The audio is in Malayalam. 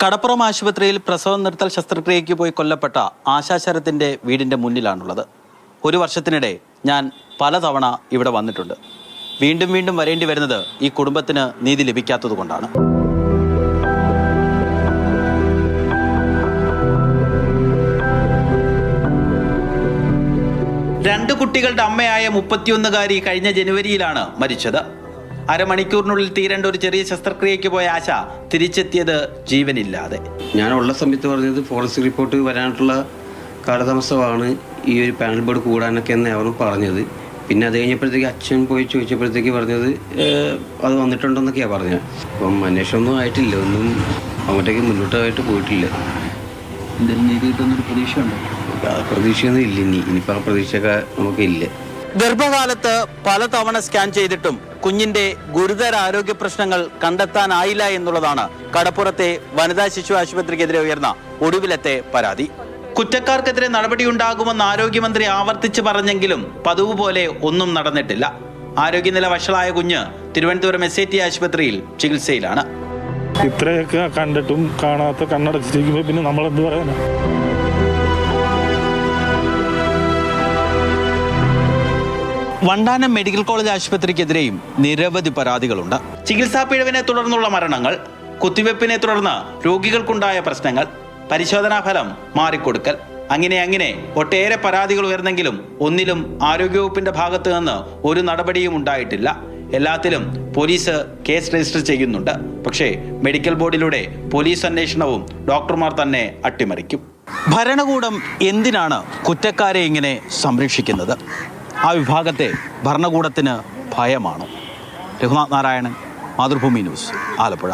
കടപ്പുറം ആശുപത്രിയിൽ പ്രസവം നിർത്തൽ ശസ്ത്രക്രിയയ്ക്ക് പോയി കൊല്ലപ്പെട്ട ആശാശരത്തിൻ്റെ വീടിൻ്റെ മുന്നിലാണുള്ളത്. ഒരു വർഷത്തിനിടെ ഞാൻ പലതവണ ഇവിടെ വന്നിട്ടുണ്ട്. വീണ്ടും വീണ്ടും വരേണ്ടി വരുന്നത് ഈ കുടുംബത്തിന് നീതി ലഭിക്കാത്തതുകൊണ്ടാണ്. രണ്ട് കുട്ടികളുടെ അമ്മയായ 31-കാരി കഴിഞ്ഞ ജനുവരിയിലാണ് മരിച്ചത്. അരമണിക്കൂറിനുള്ളിൽ തീരേണ്ട ഒരു ചെറിയ ശസ്ത്രക്രിയയ്ക്ക് പോയ ആശ തിരിച്ചെത്തിയത് ജീവനില്ലാതെ. ഞാനുള്ള സമയത്ത് പറഞ്ഞത് ഫോറൻസിക് റിപ്പോർട്ട് വരാനുള്ള കാലതാമസമാണ് ഈ ഒരു പാനൽ ബോർഡ് കൂടാനൊക്കെ എന്നാണ് പറഞ്ഞത്. പിന്നെ അത് കഴിഞ്ഞപ്പോഴത്തേക്ക് അച്ഛൻ പോയി ചോദിച്ചപ്പോഴത്തേക്ക് പറഞ്ഞത് അത് വന്നിട്ടുണ്ടെന്നൊക്കെയാണ് പറഞ്ഞത്. അപ്പം അന്വേഷണമൊന്നും ആയിട്ടില്ല, ഒന്നും അങ്ങോട്ടേക്ക് മുന്നോട്ടായിട്ട് പോയിട്ടില്ല. പ്രതീക്ഷയൊന്നും ഇല്ല. ഇനിയിപ്പോൾ ആ പ്രതീക്ഷയൊക്കെ നമുക്കില്ല. ഗർഭകാലത്ത് പലതവണ സ്കാൻ ചെയ്തിട്ടും കുഞ്ഞിന്റെ ഗുരുതര ആരോഗ്യ പ്രശ്നങ്ങൾ കണ്ടെത്താനായില്ല എന്നുള്ളതാണ് കടപ്പുറത്തെ വനിതാ ശിശു ആശുപത്രിക്കെതിരെ ഉയർന്ന ഒടുവിലത്തെ പരാതി. കുറ്റക്കാർക്കെതിരെ നടപടിയുണ്ടാകുമെന്ന് ആരോഗ്യമന്ത്രി ആവർത്തിച്ച് പറഞ്ഞെങ്കിലും പതിവ് പോലെ ഒന്നും നടന്നിട്ടില്ല. ആരോഗ്യനില വഷളായ കുഞ്ഞ് തിരുവനന്തപുരം SAT ആശുപത്രിയിൽ ചികിത്സയിലാണ്. ഇത്രയൊക്കെ കണ്ടിട്ടും കാണാത്ത കണ്ണടച്ചിരിക്കുമ്പോൾ പിന്നെ നമ്മളെന്ത് പറയാനാ? വണ്ടാനം മെഡിക്കൽ കോളേജ് ആശുപത്രിക്കെതിരെയും നിരവധി പരാതികളുണ്ട്. ചികിത്സാ പിഴവിനെ തുടർന്നുള്ള മരണങ്ങൾ, കുത്തിവെപ്പിനെ തുടർന്ന് രോഗികൾക്കുണ്ടായ പ്രശ്നങ്ങൾ, പരിശോധനാ ഫലം മാറിക്കൊടുക്കൽ, അങ്ങനെ ഒട്ടേറെ പരാതികൾ ഉയർന്നെങ്കിലും ഒന്നിലും ആരോഗ്യവകുപ്പിന്റെ ഭാഗത്ത് നിന്ന് ഒരു നടപടിയും ഉണ്ടായിട്ടില്ല. എല്ലാത്തിലും പോലീസ് കേസ് രജിസ്റ്റർ ചെയ്യുന്നുണ്ട്. പക്ഷേ മെഡിക്കൽ ബോർഡിലൂടെ പോലീസ് അന്വേഷണവും ഡോക്ടർമാർ തന്നെ അട്ടിമറിക്കും. ഭരണകൂടം എന്തിനാണ് കുറ്റക്കാരെ ഇങ്ങനെ സംരക്ഷിക്കുന്നത്? ആ വിഭാഗത്തെ ഭരണകൂടത്തിന് ഭയമാണോ? രഘുനാഥ് നാരായണൻ, മാതൃഭൂമി ന്യൂസ്, ആലപ്പുഴ.